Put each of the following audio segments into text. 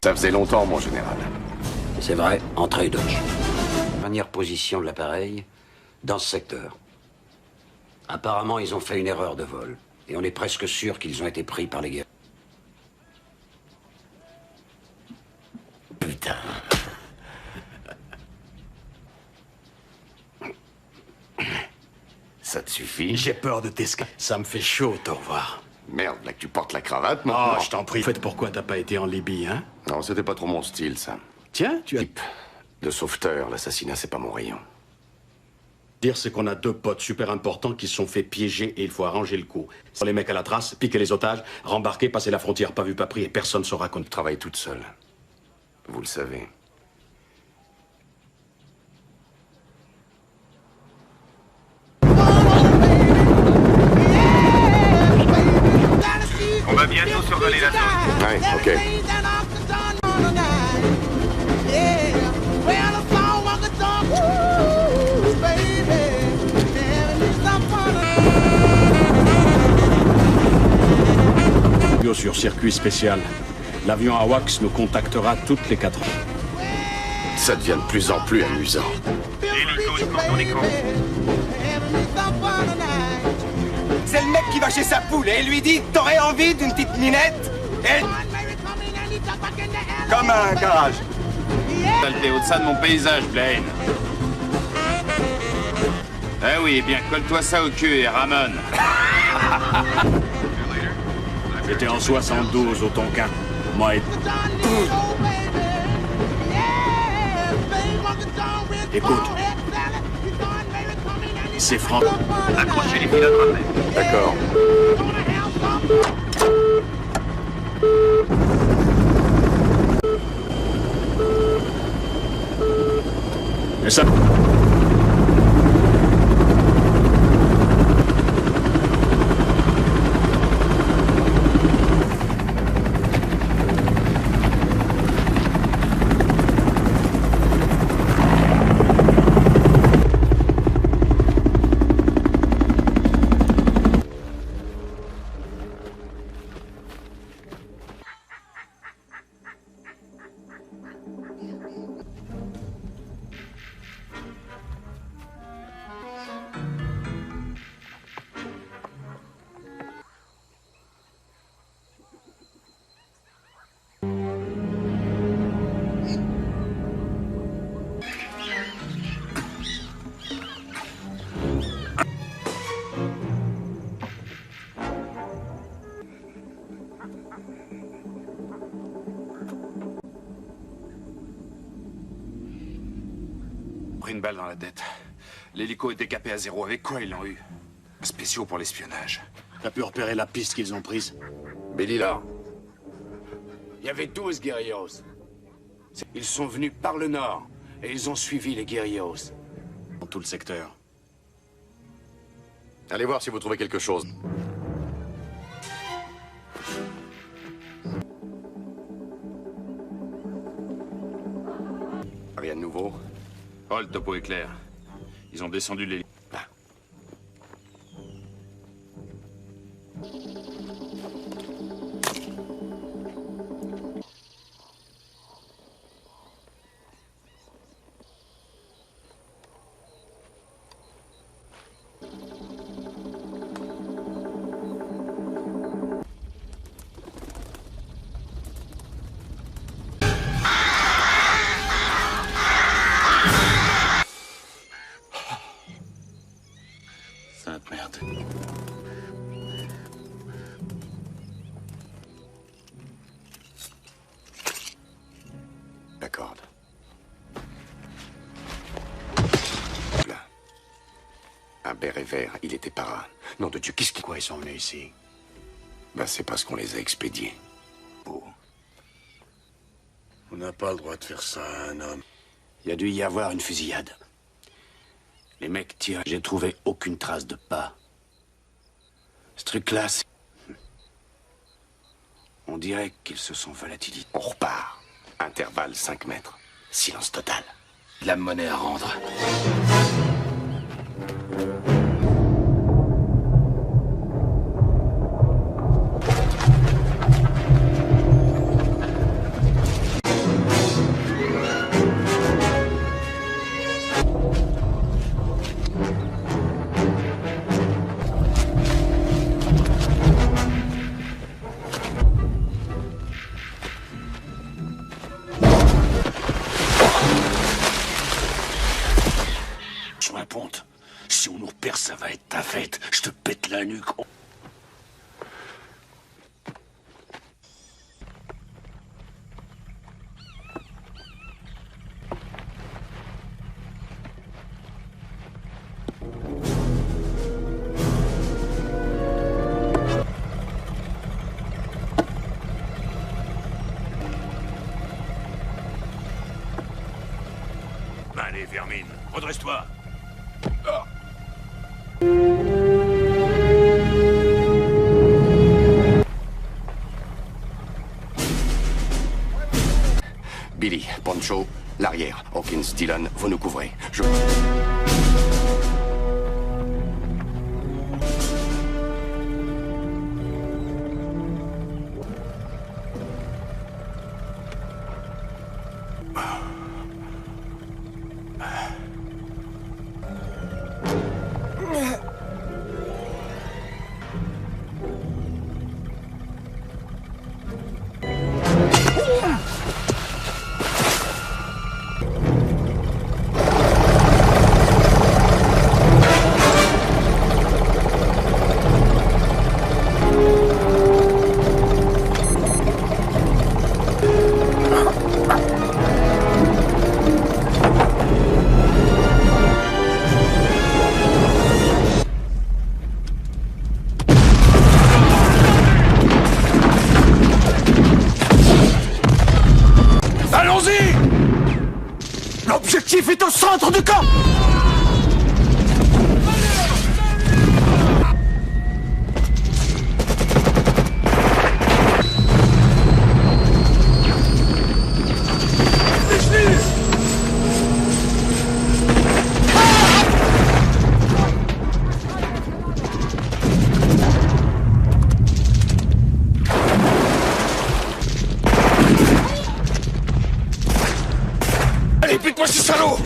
Ça faisait longtemps, mon général. C'est vrai, entrée Dodge. Dernière position de l'appareil, dans ce secteur. Apparemment, ils ont fait une erreur de vol. Et on est presque sûr qu'ils ont été pris par les guerriers. Putain. Ça te suffit? J'ai peur de t'escaper. Ça me fait chaud, au revoir. Merde, là que tu portes la cravate, maintenant. Oh, je t'en prie. Faites pourquoi t'as pas été en Libye, hein? Non, c'était pas trop mon style, ça. Tiens, tu as... Type de sauveteur, l'assassinat, c'est pas mon rayon. Dire, c'est qu'on a deux potes super importants qui se sont fait piéger et il faut arranger le coup. Les mecs à la trace, piquer les otages, rembarquer, passer la frontière, pas vu, pas pris, et personne ne saura qu'on Travaille toute seule. Vous le savez. On va bientôt survoler la zone. Ouais, ok. sur circuit spécial. L'avion AWACS nous contactera toutes les 4 heures. Ça devient de plus en plus amusant. Hélico sur ton écran. C'est le mec qui va chez sa poule et lui dit « T'aurais envie d'une petite minette ?» Et... Comme un garage. Saleté au-delà de mon paysage, Blaine. Ah oui, eh bien, colle-toi ça au cul et ramène. J'étais en 72 au Tonkin. Moi et... Écoute. C'est franc. Accrochez les pilotes, rappel. D'accord. Mais ça... Pris une balle dans la tête. L'hélico est décapé à zéro. Avec quoi ils l'ont eu? Spéciaux pour l'espionnage. T'as pu repérer la piste qu'ils ont prise? Billy là. Il y avait 12 guerrilleros. Ils sont venus par le nord et ils ont suivi les guerrilleros. Dans tout le secteur. Allez voir si vous trouvez quelque chose. Rien de nouveau. Oh, le topo est clair. Ils ont descendu l'hélico. Sainte merde. La corde. Là. Un béret vert, il était para. Nom de Dieu, qu'est-ce qui... Pourquoi ils sont venus ici? Ben, c'est parce qu'on les a expédiés. Oh. On n'a pas le droit de faire ça à un homme. Il y a dû y avoir une fusillade. Les mecs tirent. J'ai trouvé aucune trace de pas. Ce truc-là, c'est... On dirait qu'ils se sont volatilisés. On repart. Intervalle 5 mètres. Silence total. De la monnaie à rendre. fête, je te pète la nuque. Allez, vermine, redresse-toi. Billy, Poncho, l'arrière. Hawkins, Dillon, vous nous couvrez. Je... Allons-y! L'objectif est au centre du camp! Allez, pique-moi ce salaud!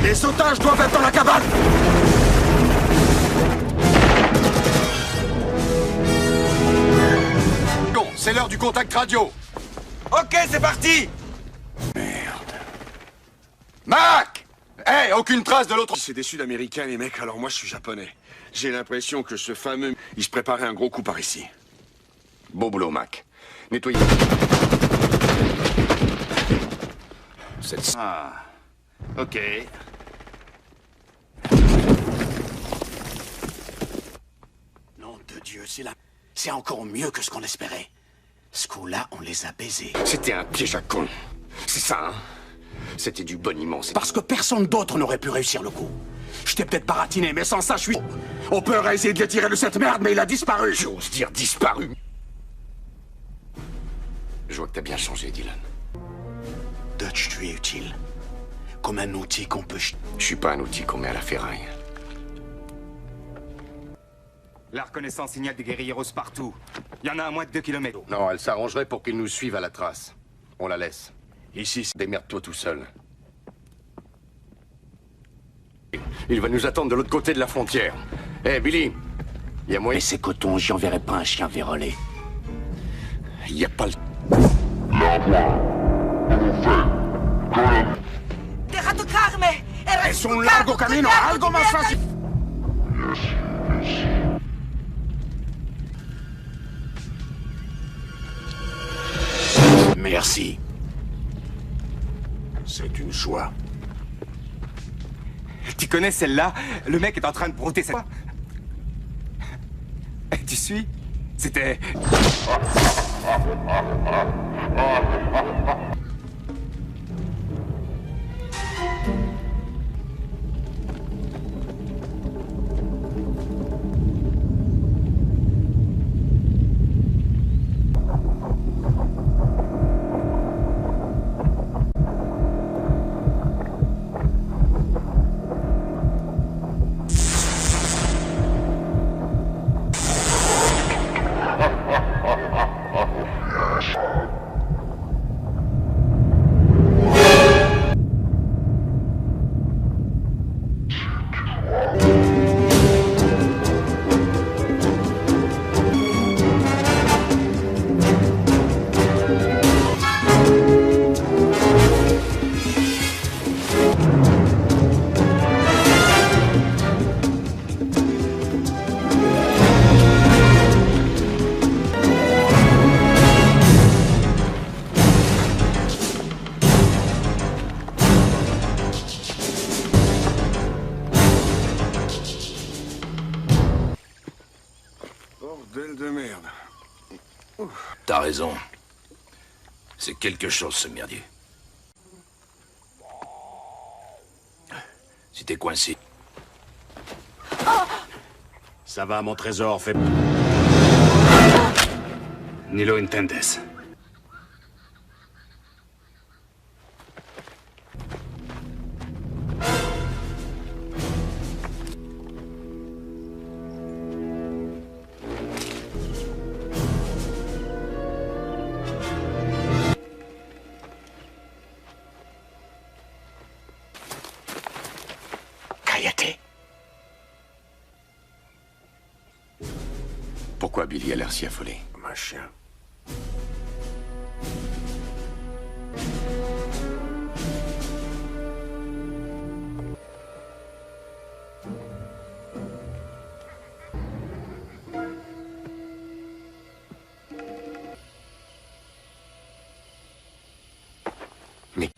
Les otages doivent être dans la cabane! Bon, c'est l'heure du contact radio. Ok, c'est parti! Mac! Hey, aucune trace de l'autre... C'est des Sud-Américains, les mecs, alors moi je suis japonais. J'ai l'impression que ce fameux... Il se préparait un gros coup par ici. Beau boulot, Mac. Nettoyez... Ah, ok. Nom de Dieu, c'est encore mieux que ce qu'on espérait. Ce coup-là, on les a baisés. C'était un piège à con. C'est ça, hein? C'était du boniment. Parce que personne d'autre n'aurait pu réussir le coup. Je t'ai peut-être baratiné, mais sans ça, je suis... On peut essayer de les tirer de cette merde, mais il a disparu. J'ose dire disparu. Je vois que t'as bien changé, Dillon. Dutch, tu es utile. Comme un outil qu'on peut... Je suis pas un outil qu'on met à la ferraille. La reconnaissance signale des guérilleros partout. Il y en a à moins de 2 kilomètres. Non, elle s'arrangerait pour qu'ils nous suivent à la trace. On la laisse. Ici, démerde-toi tout seul. Il va nous attendre de l'autre côté de la frontière. Hé, Billy, il y a moyen... Mais c'est coton, j'y enverrai pas un chien vérolé. Il n'y a pas le... Deja tocarme. Es un largo camino, algo más fácil. Merci. C'est une joie. Tu connais celle-là? Le mec est en train de brouter sa... Tu suis? C'était... a raison. C'est quelque chose, ce merdier. Si t'es coincé... Ça va, mon trésor, fait... Ni lo entiendes. Cállate. Pourquoi Billy a l'air si affolé? Comme un chien. Mais...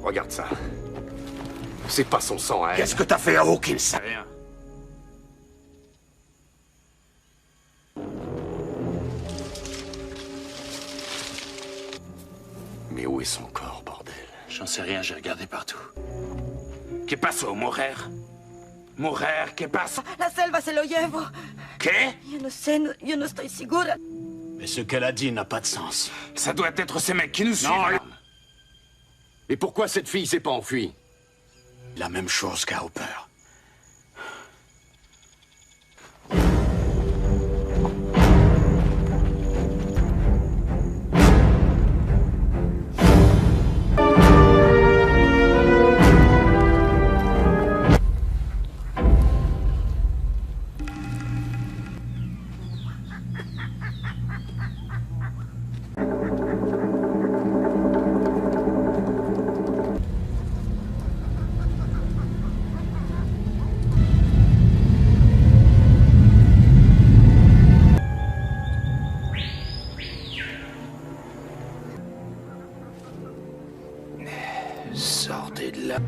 Regarde ça. C'est pas son sang, hein. Qu'est-ce que t'as fait à Hawkins? Rien. Mais où est son corps, bordel? J'en sais rien, j'ai regardé partout. ¿Qué pasó, mujer? Mujer, ¿qué pasa? La selva se lo llevo. ¿Qué? Yo no sé, yo no estoy segura. Mais ce qu'elle a dit n'a pas de sens. Ça doit être ces mecs qui nous suivent. Et pourquoi cette fille s'est pas enfuie? La même chose qu'à Hopper. Sortez de là.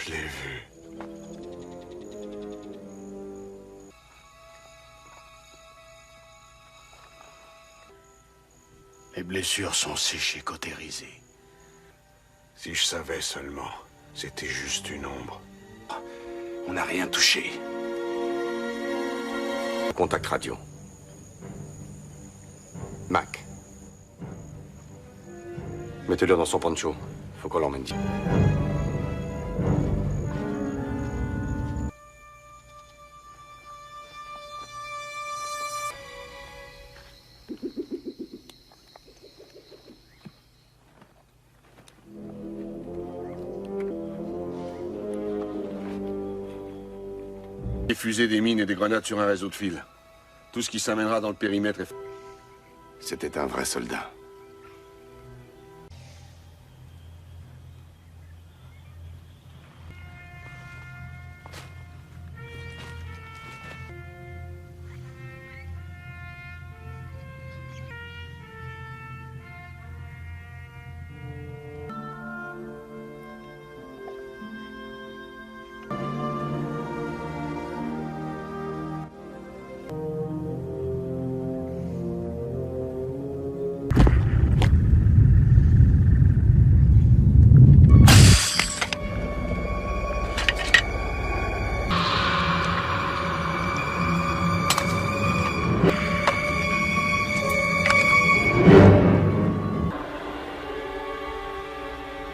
Je l'ai vu. Les blessures sont séchées, cautérisées. Si je savais seulement, c'était juste une ombre. On n'a rien touché. Contact radio. Mac. Mettez-le dans son poncho. Faut qu'on l'emmène. Diffuser des mines et des grenades sur un réseau de fil. Tout ce qui s'amènera dans le périmètre est... C'était un vrai soldat.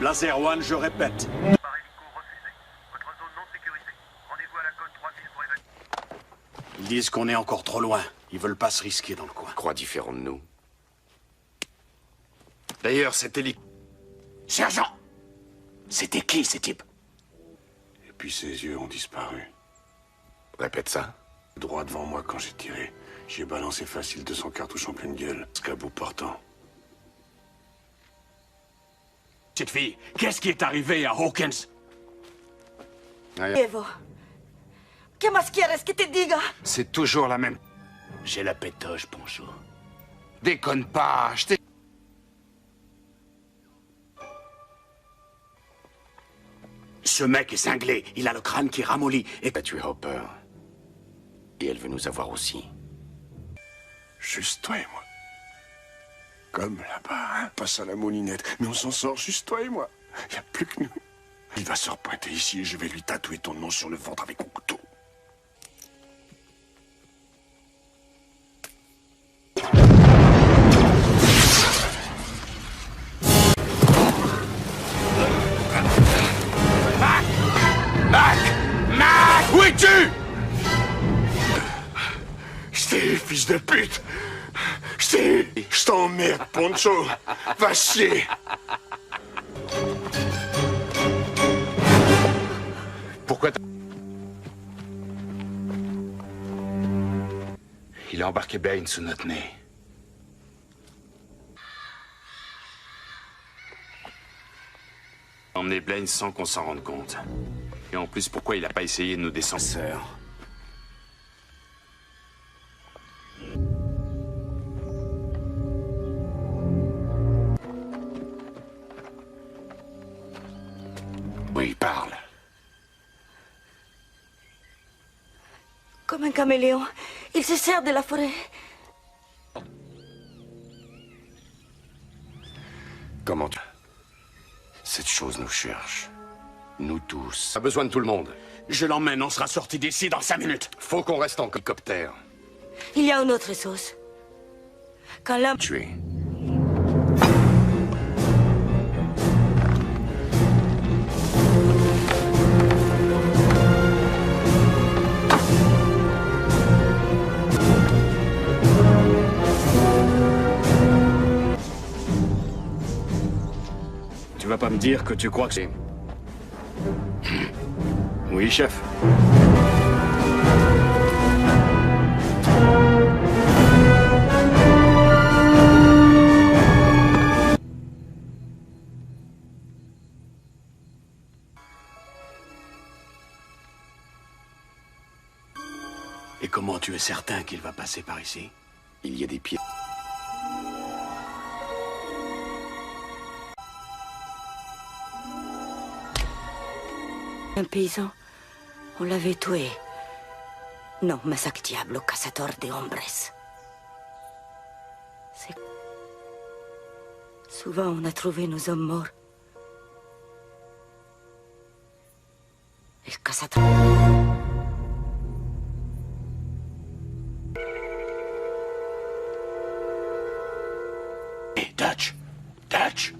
Laser One, je répète. Ils disent qu'on est encore trop loin. Ils veulent pas se risquer dans le coin. Croix différents de nous. D'ailleurs, cet Sergent! C'était qui, ces types? Et puis ses yeux ont disparu. Répète ça. Droit devant moi quand j'ai tiré. J'ai balancé facile 200 cartouches en pleine gueule. Jusqu'à bout portant. Petite fille, qu'est-ce qui est arrivé à Hawkins? Evo. ¿Qué más quieres que te diga? C'est toujours la même. J'ai la pétoche, Poncho. Déconne pas, je t'ai... Ce mec est cinglé. Il a le crâne qui ramollit. Et Elle a tué Hopper. Et elle veut nous avoir aussi. Juste toi et moi. Comme là-bas, hein, passe à la moulinette. Mais on s'en sort juste toi et moi. Y a plus que nous. Il va se repointer ici et je vais lui tatouer ton nom sur le ventre avec mon couteau. Mac! Où es-tu? J't'ai, fils de pute! Je t'emmerde, Poncho! Va chier! Pourquoi Il a embarqué Bane sous notre nez. Emmener Blaine sans qu'on s'en rende compte. Et en plus, pourquoi il a pas essayé de nous descendre? Sœur. Oui, parle. Comme un caméléon, il se sert de la forêt. Comment tu... Cette chose nous cherche. Nous tous. A besoin de tout le monde. je l'emmène, on sera sorti d'ici dans 5 minutes. Faut qu'on reste en hélicoptère. Il y a une autre chose. Quand l'homme... Tué. Tu vas pas me dire que tu crois que c'est... Oui, chef. Et comment tu es certain qu'il va passer par ici? Il y a des pieds. Un paysan, on l'avait tué. Non, Masak Diablo, cazador de hombres. C'est... Souvent, on a trouvé nos hommes morts. El cazador... Hey, Dutch! Dutch!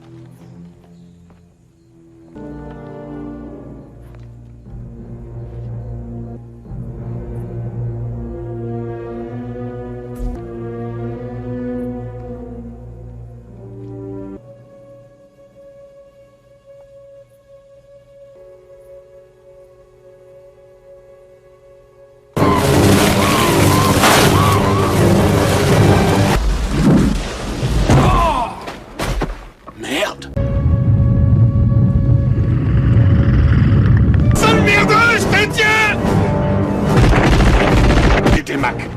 Mac.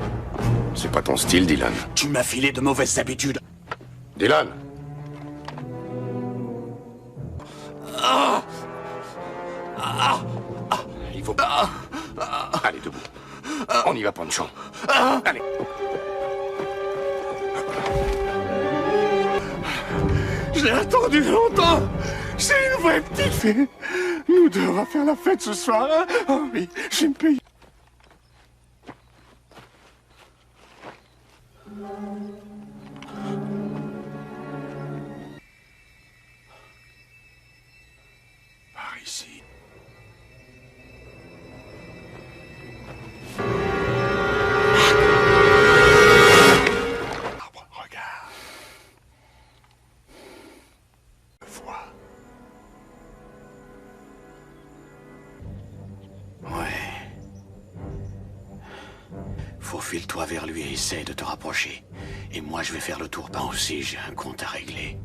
C'est pas ton style, Dylan. Tu m'as filé de mauvaises habitudes. Dylan! Il faut... Allez, debout. On y va, Pancho. Allez. Je l'ai attendu longtemps. C'est une vraie petite fille. Nous deux, on va faire la fête ce soir, hein? Oh oui, je vais me payer. Par ici. Regarde. Vois. Ouais. Faufile-toi vers lui et essaye de te rapprocher. Et moi, je vais faire le tour par aussi, j'ai un compte à régler.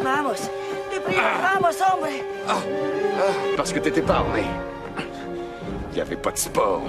Vamos, deprisa, vamos, hombre. Parce que t'étais pas armé. Il n'y avait pas de sport.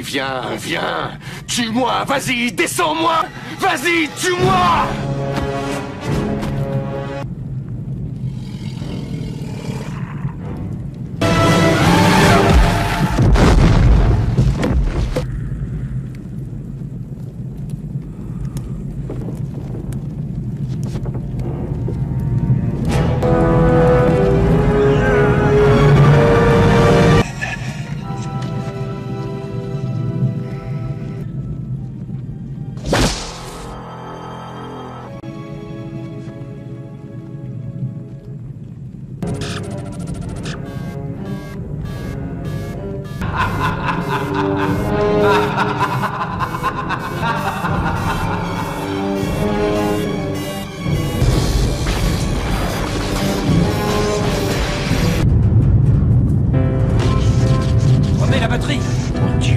viens, viens. Tue-moi, vas-y, descends-moi. Vas-y, tue-moi. Remets la batterie! Mon Dieu.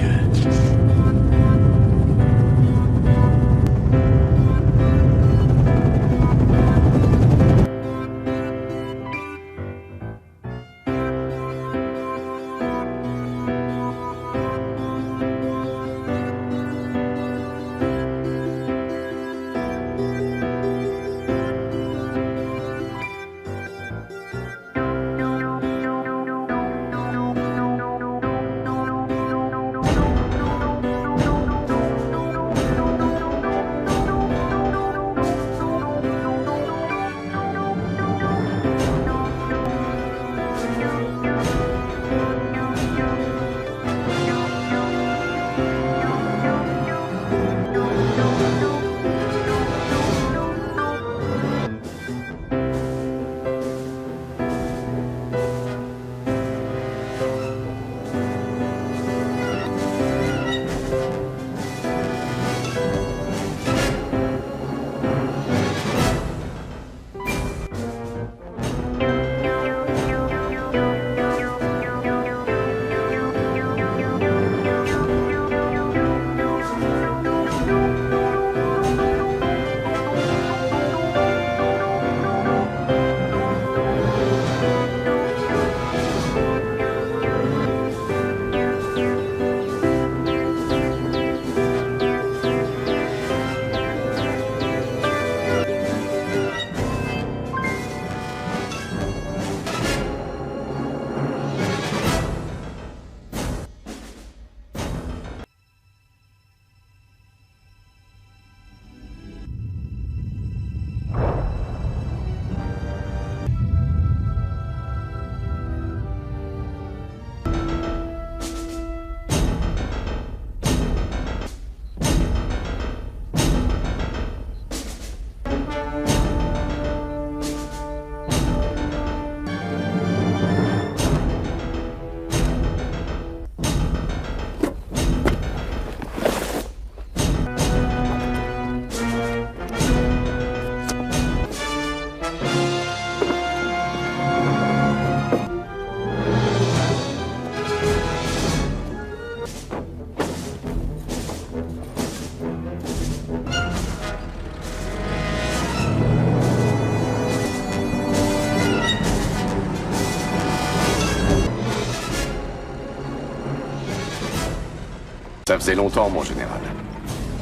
Ça faisait longtemps, mon général.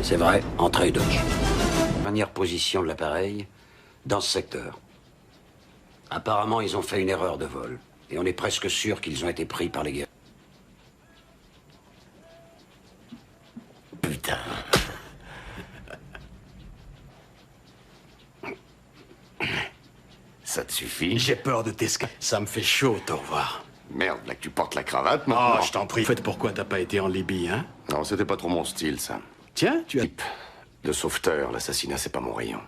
C'est vrai, entrée Dodge. Dernière position de l'appareil, dans ce secteur. Apparemment, ils ont fait une erreur de vol. Et on est presque sûr qu'ils ont été pris par les guerres. Putain. Ça te suffit? J'ai peur de t'escaler. Ça me fait chaud de te revoir. Merde, là que tu portes la cravate maintenant. Oh, je t'en prie. Faites pourquoi t'as pas été en Libye, hein? Non, c'était pas trop mon style, ça. Tiens, tu as... Type de sauveteur, l'assassinat, c'est pas mon rayon.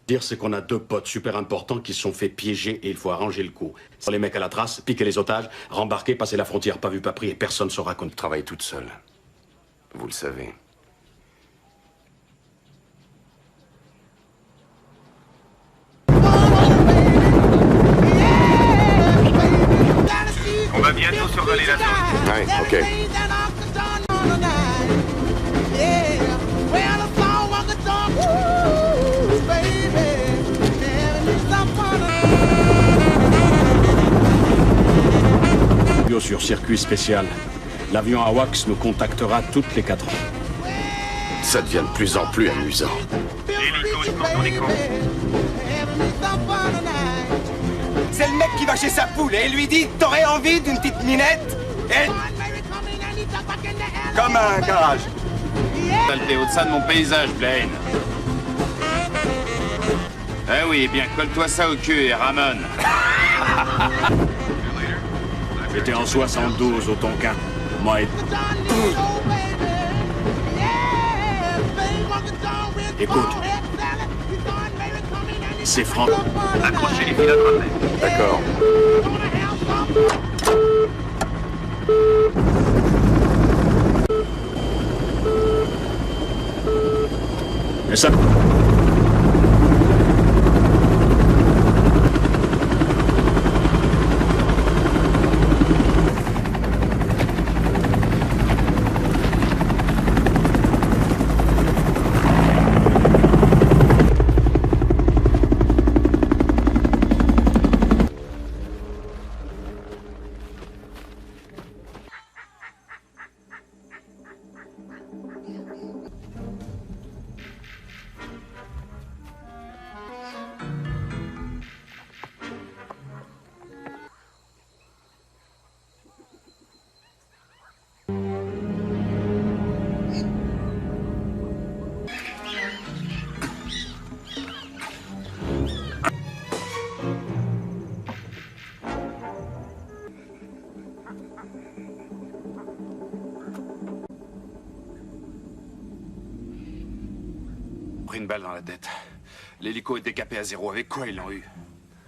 Dire, c'est qu'on a deux potes super importants qui se sont fait piéger et il faut arranger le coup. Les mecs à la trace, piquer les otages, rembarquer, passer la frontière pas vu pas pris et personne ne saura qu'on travaille toute seule. Vous le savez. On va bientôt survoler la zone. Ouais, ok. Sur circuit spécial. L'avion AWACS nous contactera toutes les 4 ans. Ça devient de plus en plus amusant. C'est le mec qui va chez sa poule et lui dit t'aurais envie d'une petite minette et... Comme un garage. Saleté au-dessus de mon paysage, Blaine. Eh oui, bien, colle-toi ça au cul et ramène. J'étais en 72 au Tonkin. Moi et... Écoute. C'est Franck. Accrochez les fils à trapper. D'accord. Mais ça... Pris une balle dans la tête. L'hélico est décapé à 0. Avec quoi ils l'ont eu?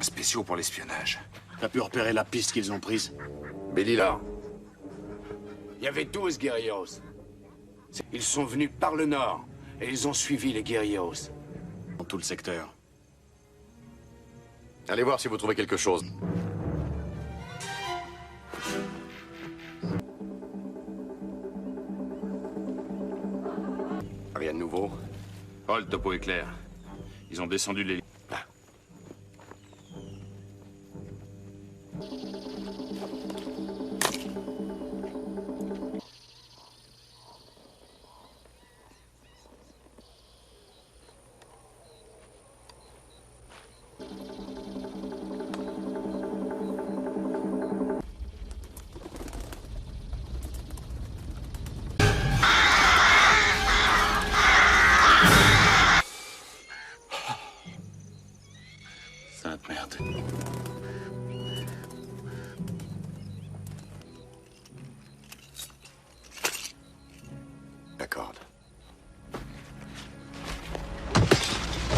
Spéciaux pour l'espionnage. T'as pu repérer la piste qu'ils ont prise? Billy là. Il y avait 12 guerrilleros. Ils sont venus par le nord et ils ont suivi les guerrilleros. Dans tout le secteur. Allez voir si vous trouvez quelque chose. Rien de nouveau. Oh, le topo est clair. Ils ont descendu l'hélico. Sainte merde. La corde.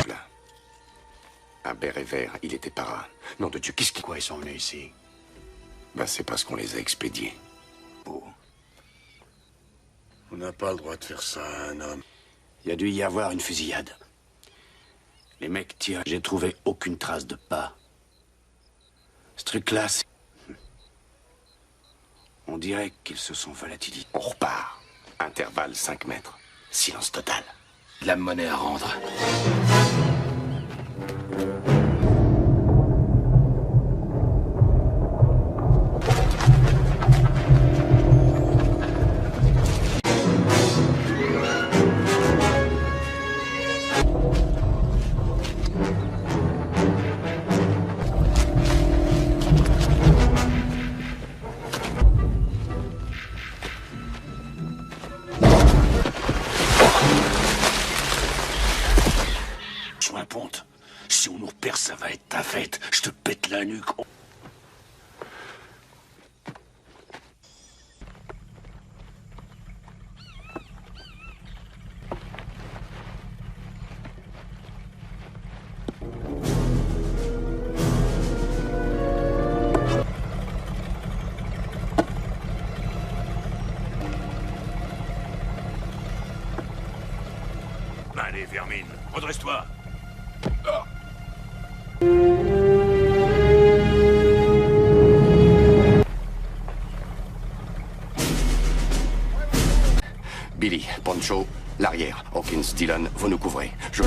Là. Un béret vert, il était para. Nom de Dieu, qu'est-ce qui... Pourquoi ils sont venus ici? Ben, c'est parce qu'on les a expédiés. Oh. On n'a pas le droit de faire ça à un homme. Il y a dû y avoir une fusillade. Les mecs tirent. J'ai trouvé aucune trace de pas. Ce truc-là, c'est... On dirait qu'ils se sont volatilisés. On repart. Intervalle 5 mètres. Silence total. De la monnaie à rendre. Sois ponte. Si on nous repère, ça va être ta fête. Je te pète la nuque. Allez, Vermine, redresse-toi. Billy, Poncho, l'arrière. Hawkins, Dillon, vous nous couvrez. Je...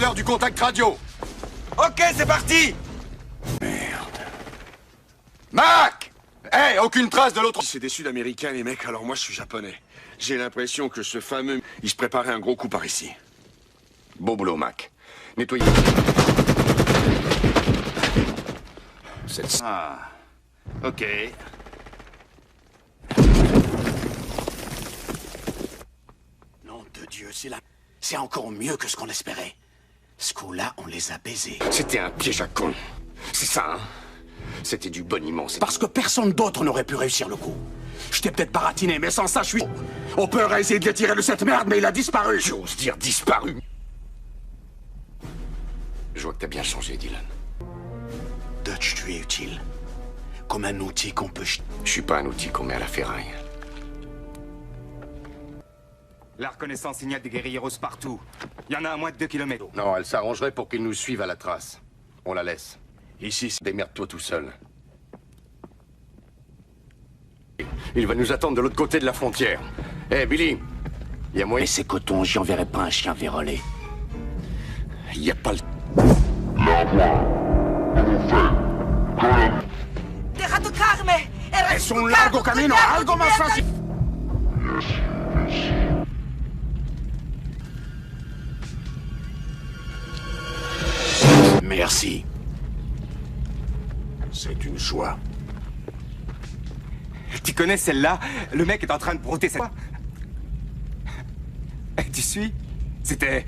l'heure du contact radio. Ok, c'est parti. Merde. Mac! Hé, aucune trace de l'autre... C'est des Sud-Américains, les mecs, alors moi je suis japonais. J'ai l'impression que ce fameux... Il se préparait un gros coup par ici. Beau boulot, Mac. Nettoyez... Ah, ok. Nom de Dieu, c'est encore mieux que ce qu'on espérait. Ce coup-là, on les a baisés. C'était un piège à con. C'est ça, hein? C'était du boniment. Parce que personne d'autre n'aurait pu réussir le coup. Je t'ai peut-être baratiné, mais sans ça, je suis... On peut essayer de le tirer de cette merde, mais il a disparu. J'ose dire disparu. Je vois que t'as bien changé, Dylan. Dutch, tu es utile. Comme un outil qu'on peut... Je suis pas un outil qu'on met à la ferraille. La reconnaissance signale des guérilleros partout. Il y en a à moins de 2 kilomètres. Non, elle s'arrangerait pour qu'ils nous suivent à la trace. On la laisse. Ici, démerde-toi tout seul. Il va nous attendre de l'autre côté de la frontière. Hé, Billy, il y a moyen... Mais c'est coton, j'y enverrai pas un chien vérolé. Il n'y a pas le... Deja tocarme. Es un largo camino, algo más fácil. Merci. C'est une joie. Tu connais celle-là? Le mec est en train de brouter sa... Tu suis? C'était...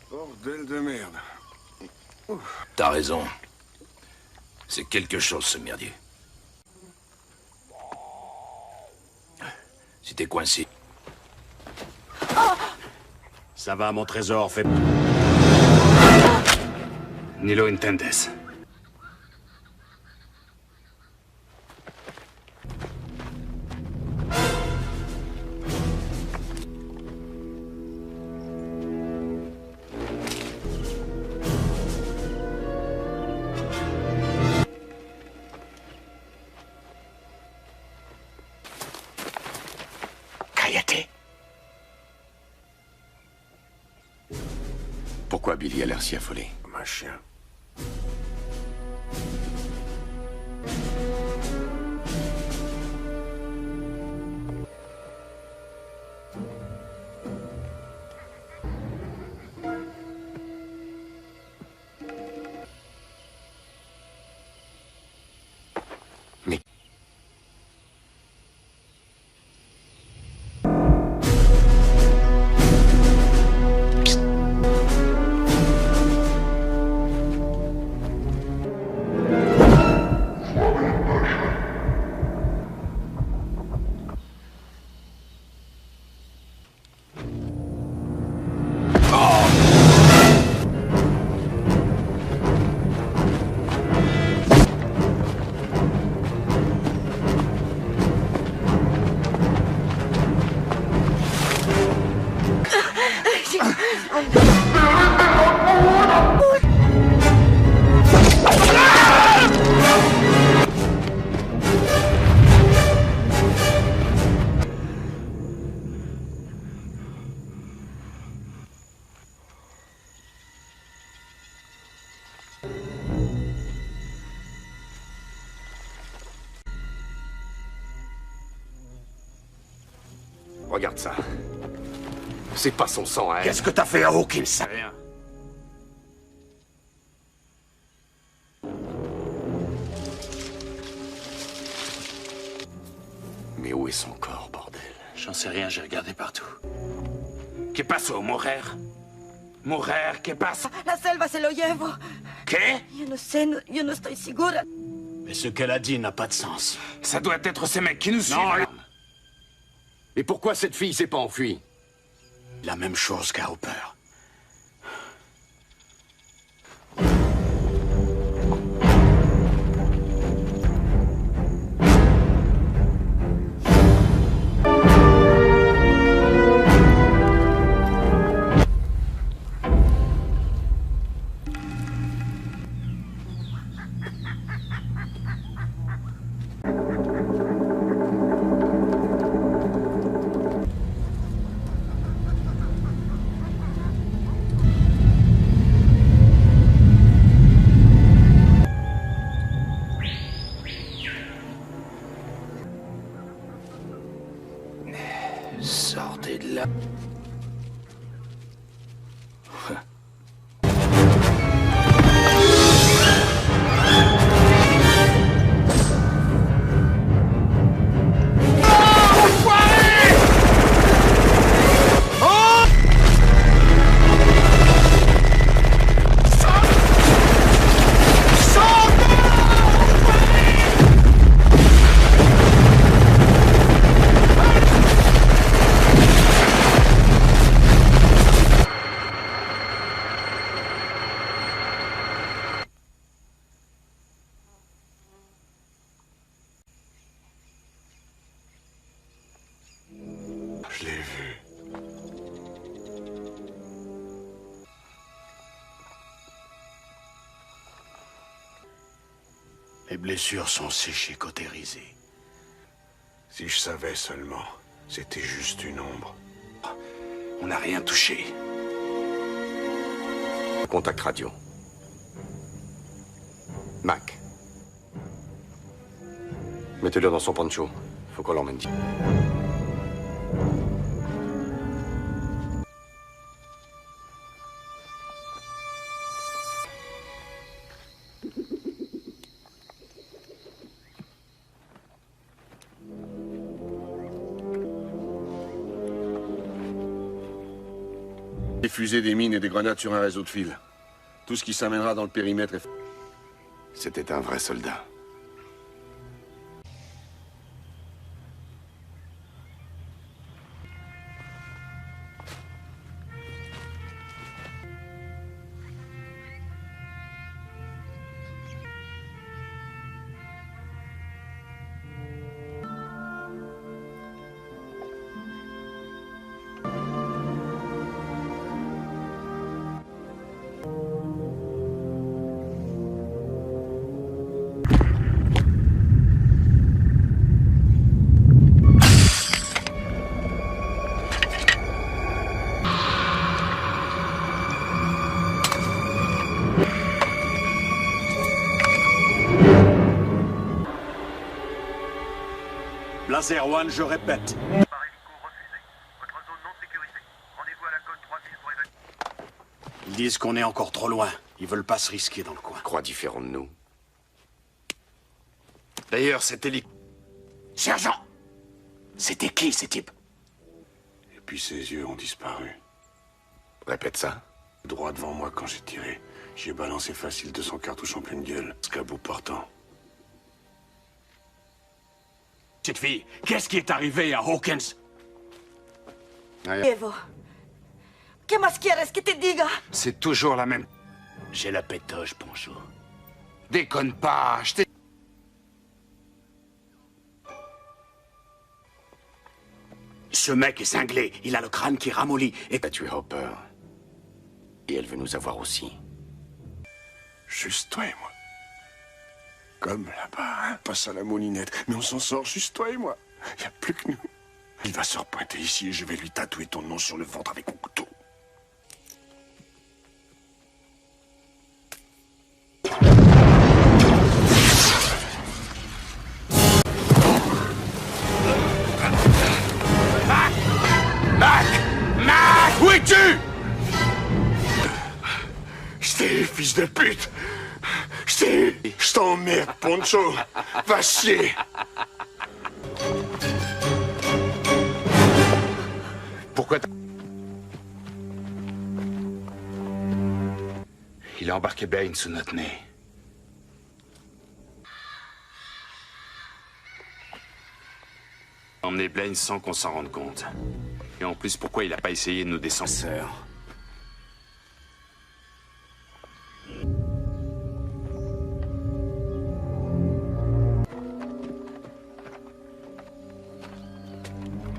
Bordel de merde. T'as raison. C'est quelque chose, ce merdier. Si t'es coincé... Ça va, mon trésor, fait... Ni lo entiendes. Cállate. Pourquoi Billy a l'air si affolé? Comme un chien. Mais... Regarde ça. C'est pas son sang, hein. Qu'est-ce que t'as fait à Hawkins? Rien. Mais où est son corps, bordel? J'en sais rien, j'ai regardé partout. ¿Qué pasó, mujer? Mujer, ¿qué pasa? La selva se lo llevo. ¿Qué? Yo no estoy segura. Mais ce qu'elle a dit n'a pas de sens. Ça doit être ces mecs qui nous suivent. Et pourquoi cette fille s'est pas enfuie? La même chose qu'à Hopper. Sortez de là. Je l'ai vu. Les blessures sont séchées, cautérisées. Si je savais seulement, c'était juste une ombre. On n'a rien touché. Contact radio. Mac. Mettez-le dans son poncho. Faut qu'on l'emmène. Diffuser des mines et des grenades sur un réseau de fil. Tout ce qui s'amènera dans le périmètre est... C'était un vrai soldat. Laser One, je répète. Ils disent qu'on est encore trop loin. Ils veulent pas se risquer dans le coin. Croix différent de nous. D'ailleurs, cet Sergent! C'était qui, ces types? Et puis ses yeux ont disparu. Répète ça. Droit devant moi quand j'ai tiré. J'y ai balancé facile 200 cartouches en pleine gueule. Scabou portant. Cette fille, qu'est-ce qui est arrivé à Hawkins? Evo. ¿Qué más quieres que te diga? C'est toujours la même. J'ai la pétoche, Poncho. Déconne pas, je t'ai... Ce mec est cinglé. Il a le crâne qui ramollit. Et... Elle a tué Hopper. Et elle veut nous avoir aussi. Juste toi et moi. Comme là-bas, hein, passe à la moulinette. Mais on s'en sort juste toi et moi. Y a plus que nous. Il va se repointer ici et je vais lui tatouer ton nom sur le ventre avec mon couteau. Ah! Steve, fils de pute! Steve, je t'emmerde, Poncho! Va chier! Pourquoi Il a embarqué Bane sous notre nez. Emmener Blaine sans qu'on s'en rende compte. Et en plus, pourquoi il a pas essayé de nous descendre? Sœur.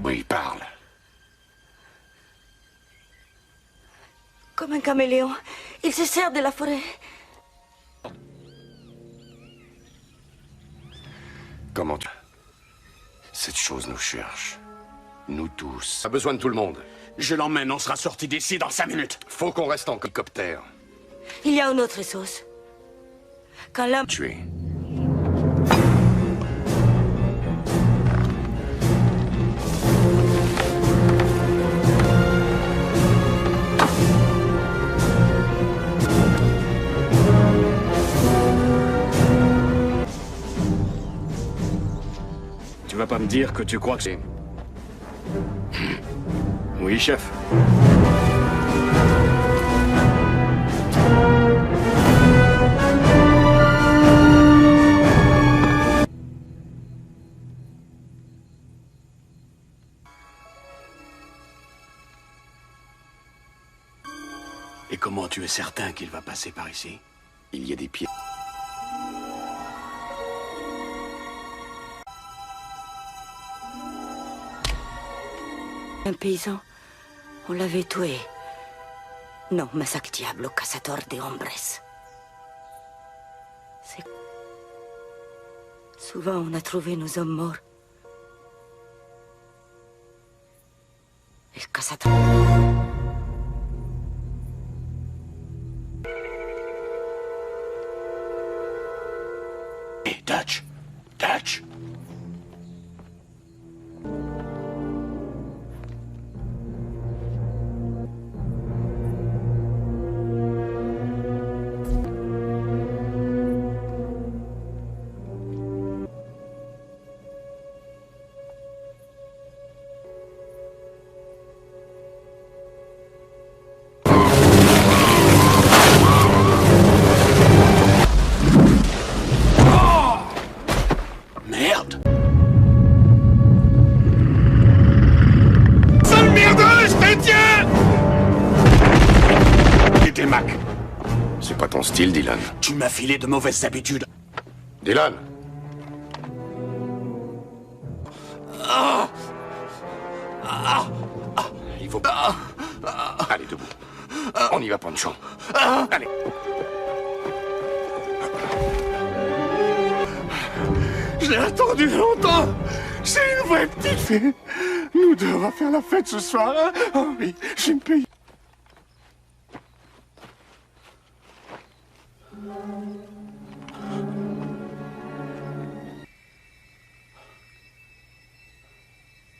Oui, parle. Comme un caméléon, il se sert de la forêt. Comment tu... Cette chose nous cherche. Nous tous. A besoin de tout le monde. Je l'emmène, on sera sorti d'ici dans 5 minutes. Faut qu'on reste en hélicoptère. Il y a une autre sauce. Quand l'homme... Tuer. Tu vas pas me dire que tu crois que c'est... Oui, chef. Et comment tu es certain qu'il va passer par ici? Il y a des pieds. Un paysan, on l'avait tué. Non, Massacre Diablo, Cazador de Hombres. C'est... Souvent, on a trouvé nos hommes morts. El Cazador... Hey, Dutch! Dutch! Merde! Sale merdeuse, chrétien! T'es Mac. C'est pas ton style, Dylan. Tu m'as filé de mauvaises habitudes. Dylan! Il faut... Allez, debout. On y va, Pancho. Allez. Je l'ai attendu longtemps. C'est une vraie petite fille. Nous deux, on va faire la fête ce soir, hein? Oh oui, je vais me payer.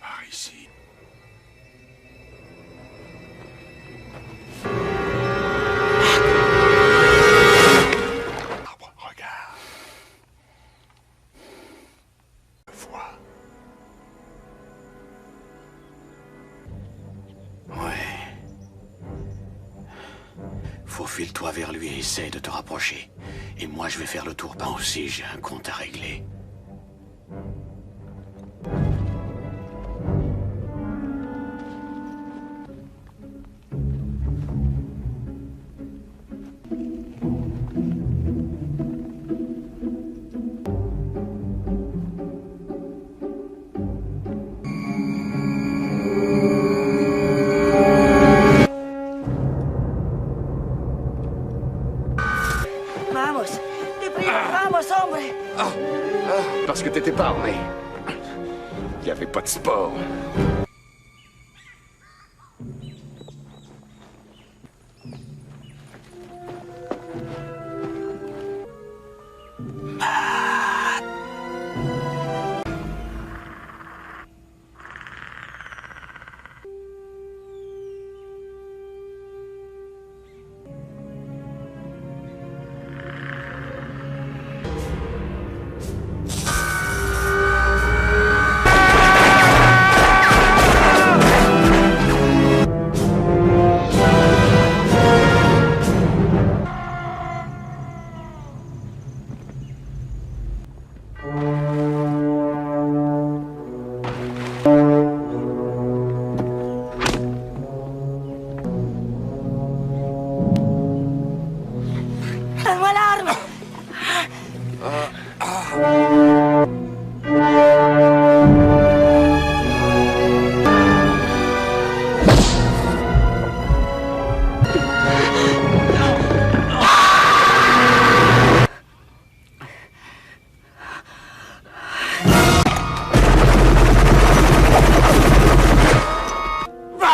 Par ici. Regarde. Vois. Ouais. Faufile-toi vers lui et essaye de te rapprocher. Et moi, je vais faire le tour. Ben aussi, j'ai un compte à régler. Vamos, deprisa, vamos, hombre. Parce que t'étais pas armé. Il n'y avait pas de sport.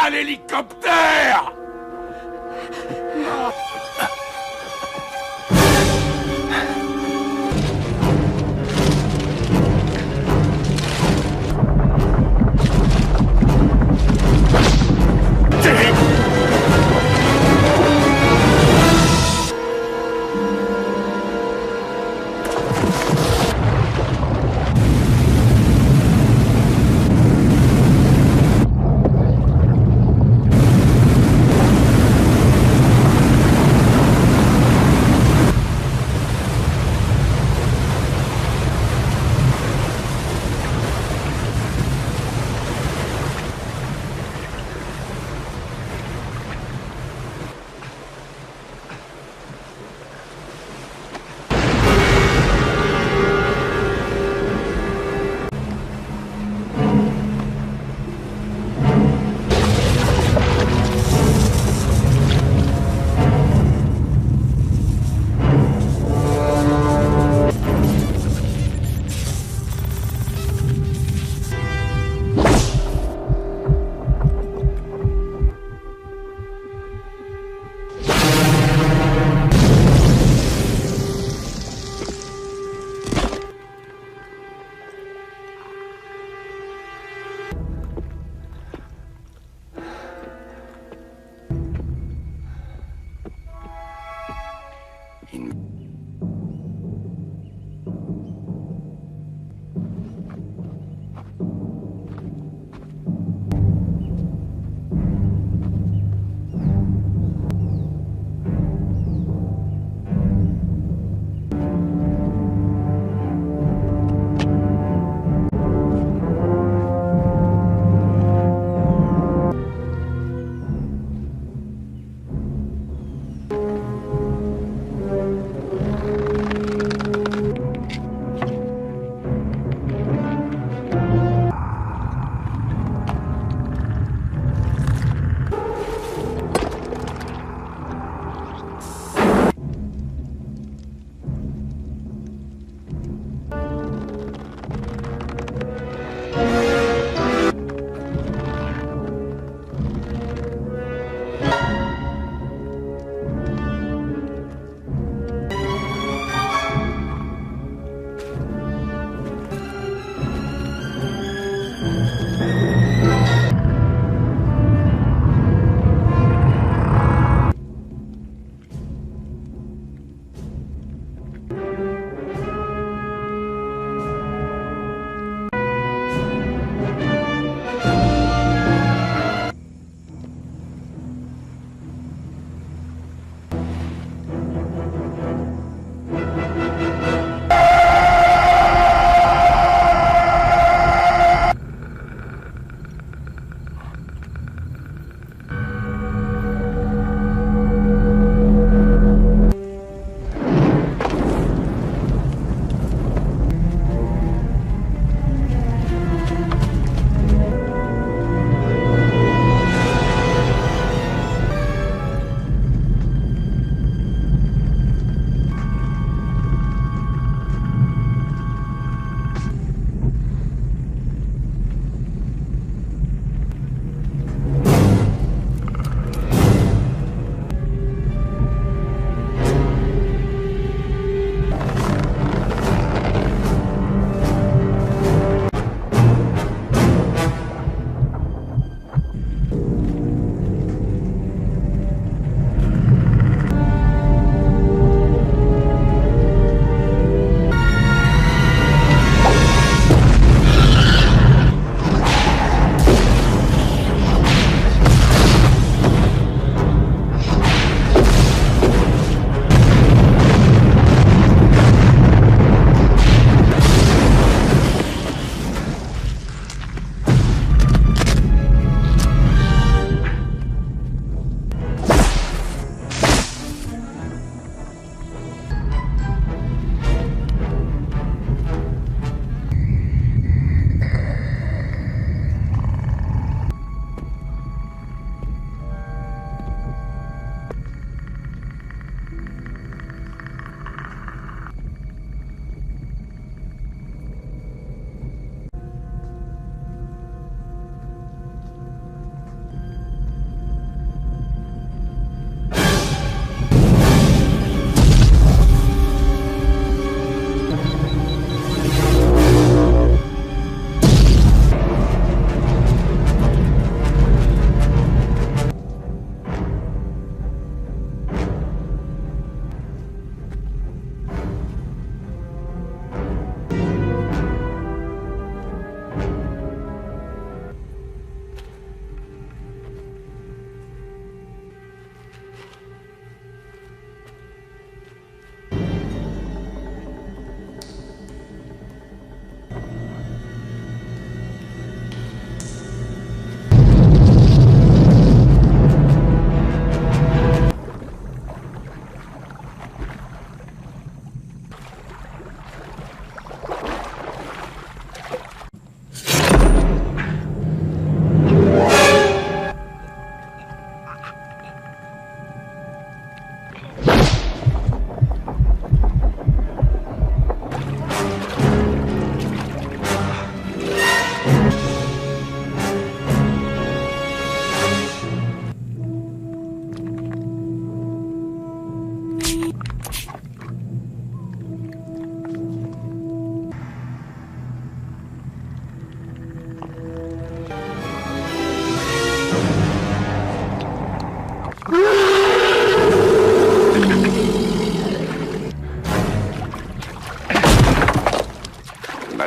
À l'hélicoptère!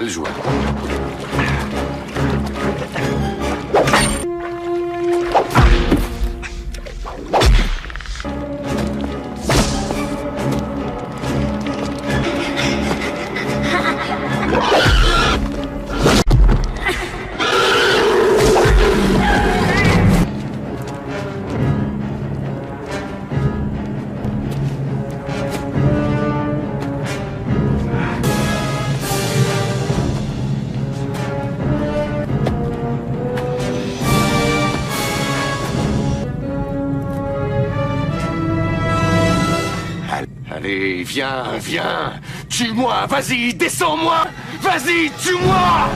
Belle joie. Allez, viens, viens. Tue-moi, vas-y, descends-moi. Vas-y, tue-moi.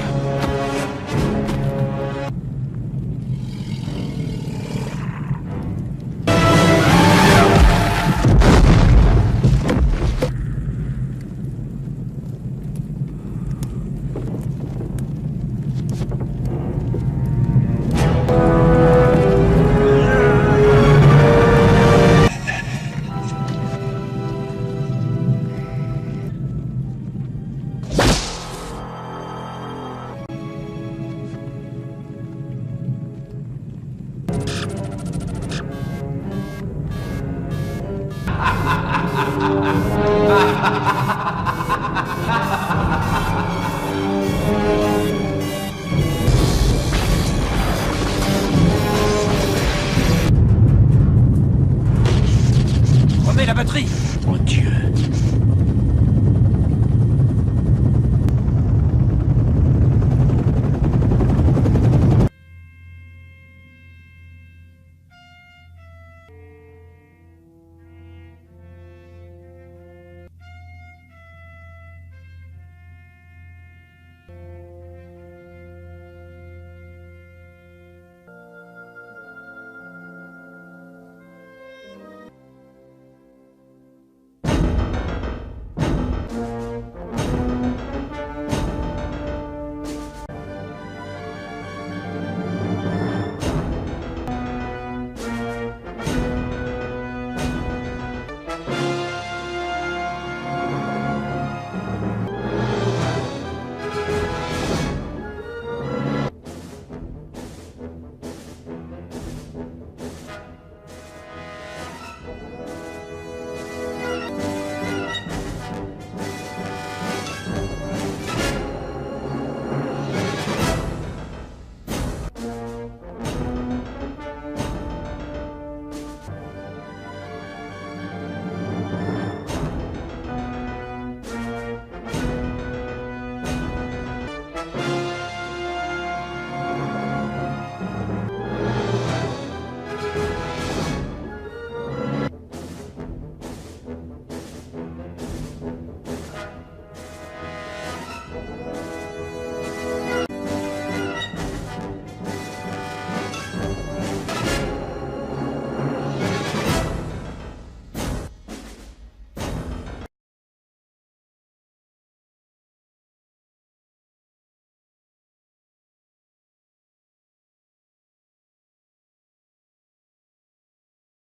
Remets la batterie!